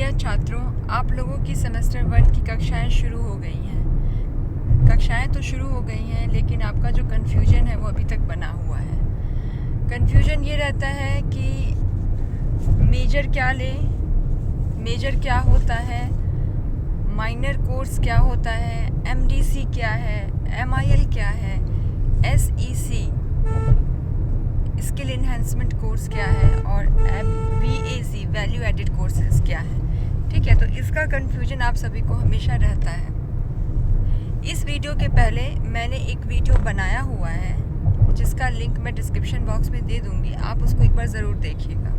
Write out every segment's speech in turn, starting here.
Dear छात्रों, आप लोगों की सेमेस्टर 1 की कक्षाएं शुरू हो गई हैं। कक्षाएं तो शुरू हो गई हैं, लेकिन आपका जो कन्फ्यूजन है वो अभी तक बना हुआ है। कन्फ्यूजन ये रहता है कि मेजर क्या लें, मेजर क्या होता है, माइनर कोर्स क्या होता है, एमडीसी क्या है, एमआईएल क्या है, एसईसी स्किल इन्हेंसमेंट कोर्स क्या है और वीएसी वैल्यू एडेड कोर्सेज क्या है। ठीक है, तो इसका कन्फ्यूजन आप सभी को हमेशा रहता है। इस वीडियो के पहले मैंने एक वीडियो बनाया हुआ है जिसका लिंक मैं डिस्क्रिप्शन बॉक्स में दे दूँगी, आप उसको एक बार ज़रूर देखिएगा।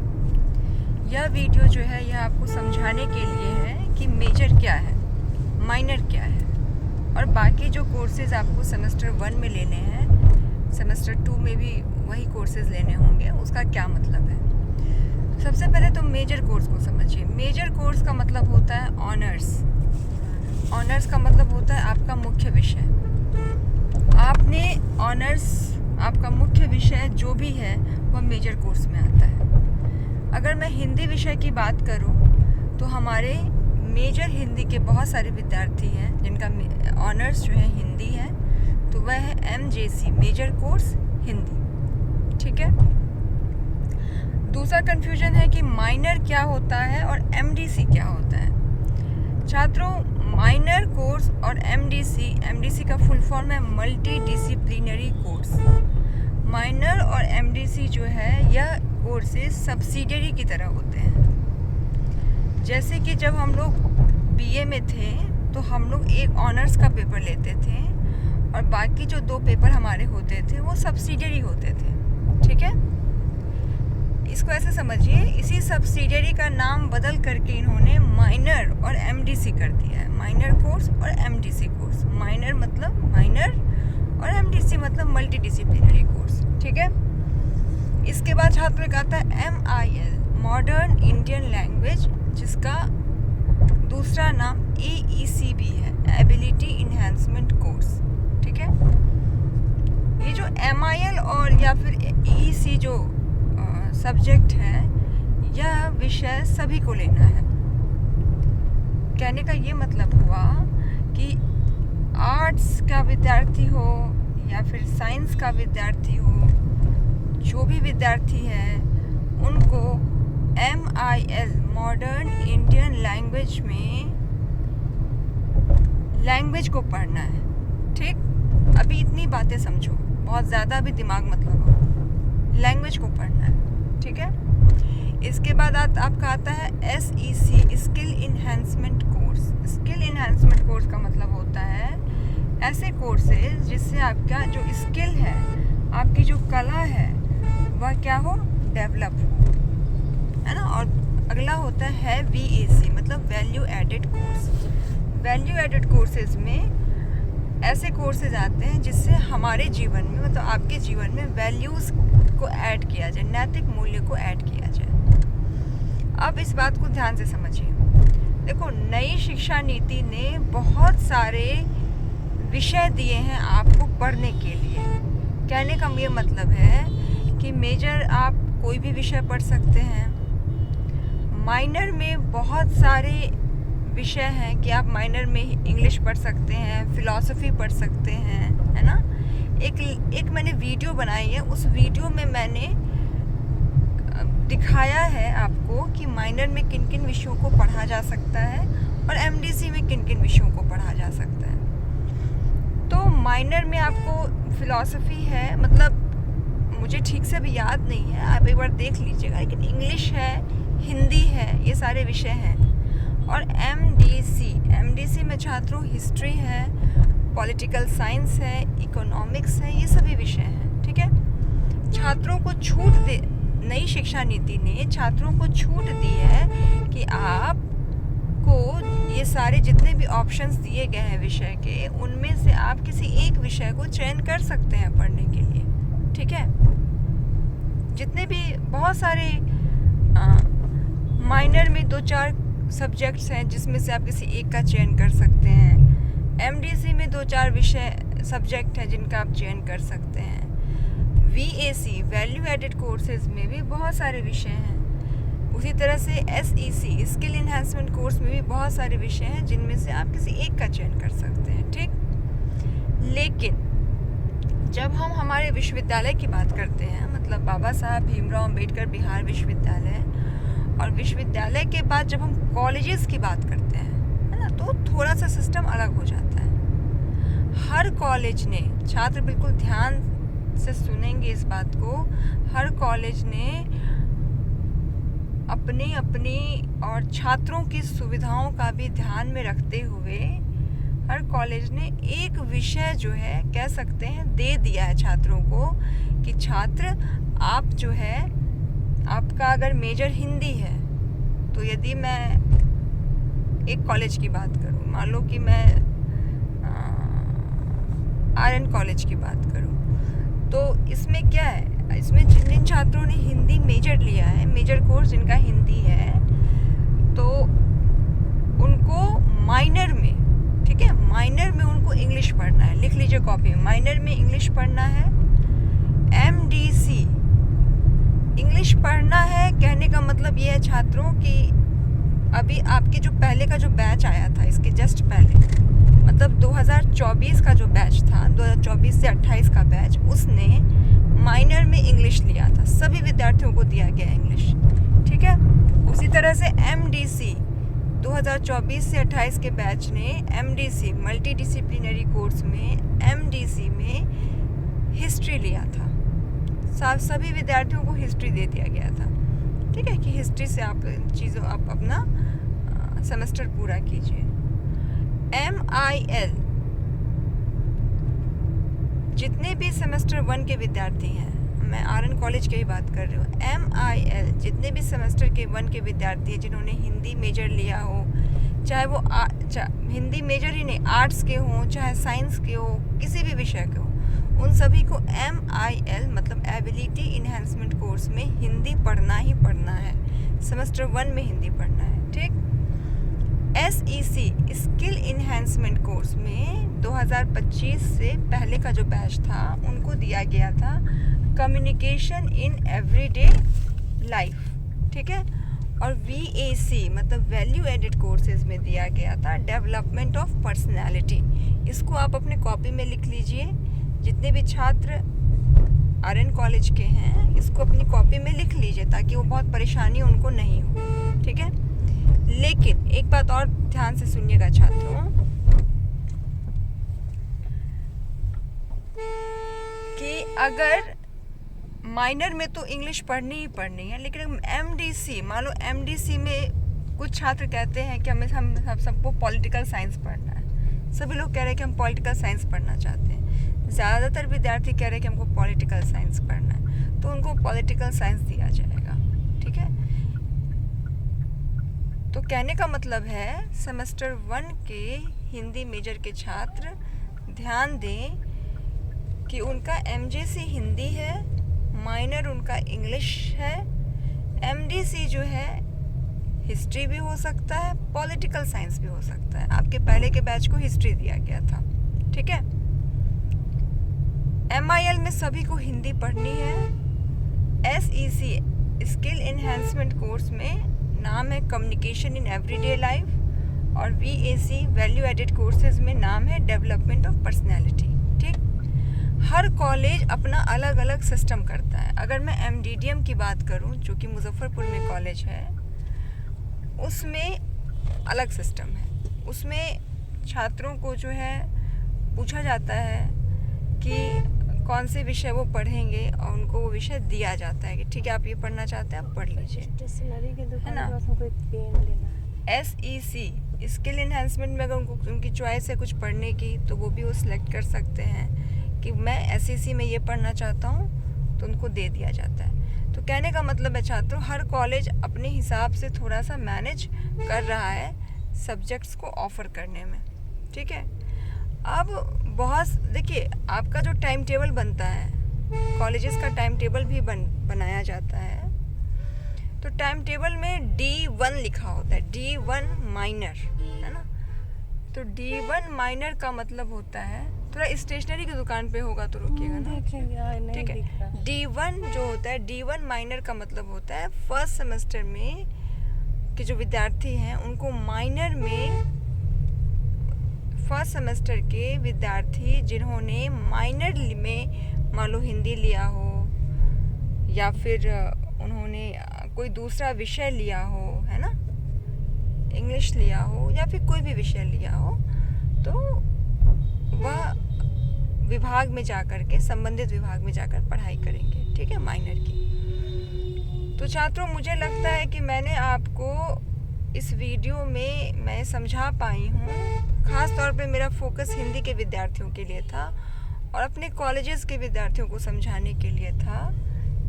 यह वीडियो जो है यह आपको समझाने के लिए है कि मेजर क्या है, माइनर क्या है और बाकी जो कोर्सेज आपको सेमेस्टर 1 में लेने हैं, सेमेस्टर 2 में भी वही कोर्सेज लेने होंगे, उसका क्या मतलब है। सबसे पहले तो मेजर कोर्स को समझिए। मेजर कोर्स का मतलब होता है ऑनर्स। ऑनर्स का मतलब होता है आपका मुख्य विषय। आपने ऑनर्स, आपका मुख्य विषय जो भी है वह मेजर कोर्स में आता है। अगर मैं हिंदी विषय की बात करूं तो हमारे मेजर हिंदी के बहुत सारे विद्यार्थी हैं जिनका ऑनर्स जो है हिंदी है, तो वह है एमजेसी मेजर कोर्स हिंदी। ठीक है। दूसरा कन्फ्यूजन है कि माइनर क्या होता है और एमडीसी क्या होता है। छात्रों, माइनर कोर्स और एमडीसी का फुल फॉर्म है मल्टी डिसिप्लिनरी कोर्स। माइनर और एमडीसी जो है यह कोर्सेज सब्सिडियरी की तरह होते हैं। जैसे कि जब हम लोग बीए में थे तो हम लोग एक ऑनर्स का पेपर लेते थे और बाकी जो 2 पेपर हमारे होते थे वो सब्सिडियरी होते थे। ठीक है, इसको ऐसे समझिए, इसी सब्सिडियरी का नाम बदल करके इन्होंने माइनर और एमडीसी कर दिया है। माइनर कोर्स और एमडीसी कोर्स। माइनर मतलब माइनर और एमडीसी मतलब मल्टी डिसिप्लिनरी कोर्स। ठीक है। इसके बाद छात्रों का आता है एमआईएल मॉडर्न इंडियन लैंग्वेज, जिसका दूसरा नाम एईसी भी है, एबिलिटी इन्हेंसमेंट कोर्स। ठीक है। ये जो एमआईएल और या फिर ईसी जो सब्जेक्ट है, यह विषय सभी को लेना है। कहने का ये मतलब हुआ कि आर्ट्स का विद्यार्थी हो या फिर साइंस का विद्यार्थी हो, जो भी विद्यार्थी है उनको एमआईएल मॉडर्न इंडियन लैंग्वेज में लैंग्वेज को पढ़ना है। ठीक, अभी इतनी बातें समझो, बहुत ज़्यादा अभी दिमाग मत लगाओ, लैंग्वेज को पढ़ना है। ठीक है। इसके बाद आपका आता है SEC skill enhancement course. Skill enhancement course का मतलब होता है ऐसे कोर्सेज जिससे आपका जो स्किल है, आपकी जो कला है, वह क्या हो, डेवलप हो, है ना। और अगला होता है वीएसी मतलब value added course. Value added courses में ऐसे कोर्सेज आते हैं जिससे हमारे जीवन में, मतलब आपके जीवन में वैल्यूज़ को ऐड किया जाए, नैतिक मूल्य को ऐड किया जाए। अब इस बात को ध्यान से समझिए। देखो, नई शिक्षा नीति ने बहुत सारे विषय दिए हैं आपको पढ़ने के लिए। कहने का ये मतलब है कि मेजर आप कोई भी विषय पढ़ सकते हैं। माइनर में बहुत सारे विषय हैं कि आप माइनर में इंग्लिश पढ़ सकते हैं, फिलॉसफी पढ़ सकते हैं, है ना। एक मैंने वीडियो बनाई है, उस वीडियो में मैंने दिखाया है आपको कि माइनर में किन किन विषयों को पढ़ा जा सकता है और एमडीसी में किन किन विषयों को पढ़ा जा सकता है। तो माइनर में आपको फिलॉसफी है, मतलब मुझे ठीक से अभी याद नहीं है, आप एक बार देख लीजिएगा, लेकिन इंग्लिश है, हिंदी है, ये सारे विषय हैं। और एमडीसी में छात्रों हिस्ट्री है, पॉलिटिकल साइंस है, इकोनॉमिक्स है, ये सभी विषय हैं। ठीक है। छात्रों को छूट दे, नई शिक्षा नीति ने छात्रों को छूट दी है कि आपको ये सारे जितने भी ऑप्शंस दिए गए हैं विषय के, उनमें से आप किसी एक विषय को चयन कर सकते हैं पढ़ने के लिए। ठीक है। जितने भी बहुत सारे माइनर में 2-4 सब्जेक्ट्स हैं जिसमें से आप किसी एक का चयन कर सकते हैं। एमडीसी में 2-4 विषय सब्जेक्ट हैं जिनका आप चयन कर सकते हैं। वीएसी वैल्यू एडेड कोर्सेज में भी बहुत सारे विषय हैं। उसी तरह से एसईसी स्किल इन्हांसमेंट कोर्स में भी बहुत सारे विषय हैं जिनमें से आप किसी एक का चयन कर सकते हैं, ठीक। लेकिन जब हम हमारे विश्वविद्यालय की बात करते हैं, मतलब बाबा साहब भीमराव अंबेडकर बिहार विश्वविद्यालय, और विश्वविद्यालय के बाद जब हम कॉलेजेस की बात करते हैं, है ना, तो थोड़ा सा सिस्टम अलग हो जाता है। हर कॉलेज ने, छात्र बिल्कुल ध्यान से सुनेंगे इस बात को, हर कॉलेज ने अपनी अपनी और छात्रों की सुविधाओं का भी ध्यान में रखते हुए हर कॉलेज ने एक विषय जो है कह सकते हैं दे दिया है छात्रों को कि छात्र आप जो है, आपका अगर मेजर हिंदी है तो यदि मैं एक कॉलेज की बात करूं, मान लो कि मैं RN कॉलेज की बात करूं, तो इसमें क्या है, इसमें जिन छात्रों ने हिंदी मेजर लिया है, मेजर कोर्स जिनका हिंदी है, तो उनको माइनर में, ठीक है, माइनर में उनको इंग्लिश पढ़ना है। लिख लीजिए कॉपी में, माइनर में इंग्लिश पढ़ना है। MDC इंग्लिश पढ़ना है, कहने का मतलब ये है छात्रों की अभी आपके जो पहले का जो बैच आया था, इसके जस्ट पहले, मतलब 2024 का जो बैच था, 2024 से 28 का बैच, उसने माइनर में इंग्लिश लिया था। सभी विद्यार्थियों को दिया गया इंग्लिश, ठीक है। उसी तरह से MDC 2024 से 28 के बैच ने MDC मल्टी डिसिप्लिनरी कोर्स में MDC में हिस्ट्री लिया था। सभी विद्यार्थियों को हिस्ट्री दे दिया गया था, ठीक है, कि हिस्ट्री से आप चीज़ों आप अपना सेमेस्टर पूरा कीजिए। MIL जितने भी सेमेस्टर 1 के विद्यार्थी हैं, मैं RN कॉलेज की ही बात कर रही हूँ, MIL जितने भी सेमेस्टर के 1 के विद्यार्थी हैं जिन्होंने हिंदी मेजर लिया हो, चाहे वो हिंदी मेजर ही नहीं, आर्ट्स के हों, चाहे साइंस के हो, किसी भी विषय के हो, उन सभी को MIL मतलब एबिलिटी इन्हांसमेंट कोर्स में हिंदी पढ़ना ही पढ़ना है। सेमेस्टर 1 में हिंदी पढ़ना है, ठीक। SEC स्किल इन्हांसमेंट कोर्स में 2025 से पहले का जो बैच था उनको दिया गया था कम्युनिकेशन इन एवरीडे लाइफ, ठीक है। और VAC मतलब वैल्यू एडेड कोर्सेज में दिया गया था डेवलपमेंट ऑफ पर्सनैलिटी। इसको आप अपने कॉपी में लिख लीजिए, जितने भी छात्र RN कॉलेज के हैं इसको अपनी कॉपी में लिख लीजिए ताकि वो बहुत परेशानी उनको नहीं हो, ठीक है। लेकिन एक बात और ध्यान से सुनिएगा छात्रों, कि अगर माइनर में तो इंग्लिश पढ़नी ही पढ़नी है, लेकिन MDC, मान लो MDC में कुछ छात्र कहते हैं कि हम सबको पॉलिटिकल साइंस पढ़ना है। सभी लोग कह रहे हैं कि हम पॉलिटिकल साइंस पढ़ना चाहते हैं, ज़्यादातर विद्यार्थी कह रहे हैं कि हमको पॉलिटिकल साइंस पढ़ना है, तो उनको पॉलिटिकल साइंस दिया जाएगा, ठीक है। तो कहने का मतलब है सेमेस्टर 1 के हिंदी मेजर के छात्र ध्यान दें कि उनका MJC हिंदी है, माइनर उनका इंग्लिश है, MDC जो है हिस्ट्री भी हो सकता है, पॉलिटिकल साइंस भी हो सकता है। आपके पहले के बैच को हिस्ट्री दिया गया था, ठीक है। MIL में सभी को हिंदी पढ़नी है। SEC स्किल इन्हांसमेंट कोर्स में नाम है कम्युनिकेशन इन एवरीडे लाइफ, और VAC वैल्यू एडेड कोर्सेज में नाम है डेवलपमेंट ऑफ पर्सनैलिटी, ठीक। हर कॉलेज अपना अलग अलग सिस्टम करता है। अगर मैं MDDM की बात करूं, जो कि मुजफ्फरपुर में कॉलेज है, उसमें अलग सिस्टम है। उसमें छात्रों को जो है पूछा जाता है कि कौन से विषय वो पढ़ेंगे और उनको वो विषय दिया जाता है कि ठीक है आप ये पढ़ना चाहते हैं, आप पढ़ लीजिए, है ना। SEC स्किल इन्हांसमेंट में अगर उनकी चॉइस है कुछ पढ़ने की, तो वो भी वो सिलेक्ट कर सकते हैं कि मैं SEC में ये पढ़ना चाहता हूँ, तो उनको दे दिया जाता है। तो कहने का मतलब है छात्रों, हर कॉलेज अपने हिसाब से थोड़ा सा मैनेज कर रहा है सब्जेक्ट्स को ऑफ़र करने में, ठीक है। अब बहुत देखिए, आपका जो टाइम टेबल बनता है, कॉलेजेस का टाइम टेबल भी बनाया जाता है, तो टाइम टेबल में D1 लिखा होता है, D1 माइनर, है ना। तो D1 माइनर का मतलब होता है, थोड़ा स्टेशनरी की दुकान पे होगा तो रुकिएगा ना, ठीक है। D1 जो होता है, D1 माइनर का मतलब होता है फर्स्ट सेमेस्टर में के जो विद्यार्थी हैं उनको माइनर में फर्स्ट सेमेस्टर के विद्यार्थी जिन्होंने माइनर में मान लो हिंदी लिया हो या फिर उन्होंने कोई दूसरा विषय लिया हो, है ना, इंग्लिश लिया हो या फिर कोई भी विषय लिया हो, तो वह विभाग में जाकर के संबंधित विभाग में जाकर पढ़ाई करेंगे, ठीक है, माइनर की। तो छात्रों, मुझे लगता है कि मैंने आपको इस वीडियो में मैं समझा पाई हूँ। ख़ास तौर पे मेरा फोकस हिंदी के विद्यार्थियों के लिए था और अपने कॉलेजेस के विद्यार्थियों को समझाने के लिए था,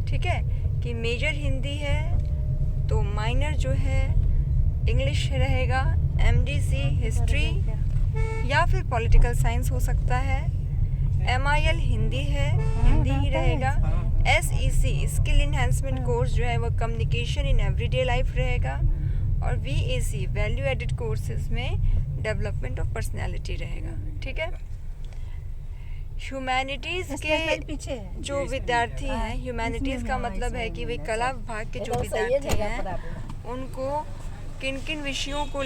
ठीक है, कि मेजर हिंदी है तो माइनर जो है इंग्लिश रहेगा, एमडीसी हिस्ट्री या फिर पॉलिटिकल साइंस हो सकता है, एमआईएल हिंदी है, हिंदी ही रहेगा, एसईसी स्किल इन्हेंसमेंट कोर्स जो है वो कम्युनिकेशन इन एवरीडे लाइफ रहेगा और वीएसी वैल्यू एडिड कोर्सेज में डेवलपमेंट ऑफ पर्सनैलिटी रहेगा, ठीक है। ह्यूमैनिटीज़ के जो विद्यार्थी हैं, ह्यूमैनिटीज़ का मतलब है कि वे कला विभाग के जो विद्यार्थी हैं उनको किन किन विषयों को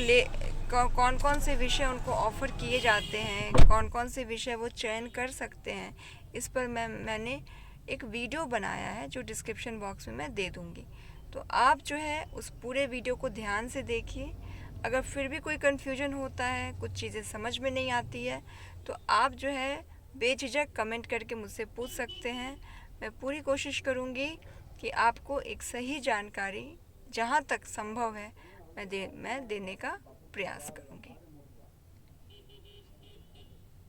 कौन कौन से विषय उनको ऑफ़र किए जाते हैं, कौन कौन से विषय वो चयन कर सकते हैं, इस पर मैंने एक वीडियो बनाया है जो डिस्क्रिप्शन बॉक्स में मैं दे दूँगी। तो आप जो है उस पूरे वीडियो को ध्यान से देखिए। अगर फिर भी कोई कन्फ्यूजन होता है, कुछ चीज़ें समझ में नहीं आती है, तो आप जो है बेझिझक कमेंट करके मुझसे पूछ सकते हैं। मैं पूरी कोशिश करूँगी कि आपको एक सही जानकारी जहाँ तक संभव है मैं देने का प्रयास करूँ।